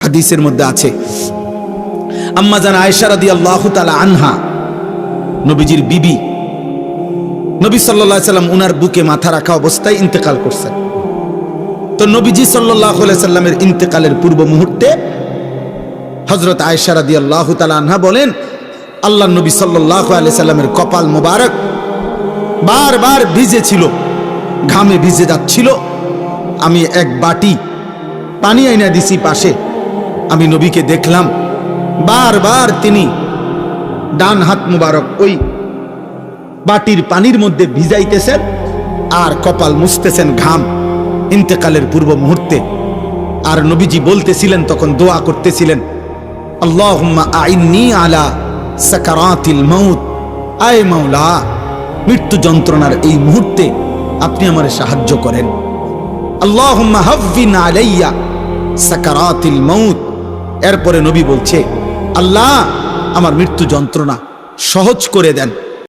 হাদিসের মধ্যে আছে আম্মা জান আয়েশা রাদিয়াল্লাহু তাআলা আনহা নবীজির বিবি, নবী সাল্লাল্লাহু আলাইহি সাল্লাম উনার বুকে মাথা রাখা অবস্থায় ইন্তেকাল করছেন। তো নবীজি সাল্লাল্লাহু আলাইহি সাল্লামের ইন্তেকালের পূর্ব মুহূর্তে হযরত আয়েশা রাদিয়াল্লাহু তাআলা আনহা বলেন, আল্লাহর নবী সাল্লাল্লাহু আলাইহি সাল্লামের কপাল মোবারক বারবার ভিজে ছিল, ঘামে ভিজে যাচ্ছিল। আমি এক বাটি পানি আইনা দিছি পাশে, আমি নবীকে দেখলাম বারবার তিনি ডান হাত মুবারক ওই বাটির পানির মধ্যে ভিজাইতেছেন আর কপাল মুছতেছেন ঘাম ইন্তেকালের পূর্ব মুহূর্তে। আর নবীজি বলতেছিলেন, তখন দোয়া করতেছিলেন, আল্লাহুম্মা আইন্নি আলা সাকারাতিল মাউত, আয় মাওলা মৃত্যু যন্ত্রণার এই মুহূর্তে আপনি আমারে সাহায্য করেন। আল্লাহুম্মা হাফিন আলাইয়া সাকারাতিল মাউত। এরপরে নবী বলছে, আল্লাহ আমার মৃত্যু যন্ত্রণা সহজ করে দেন।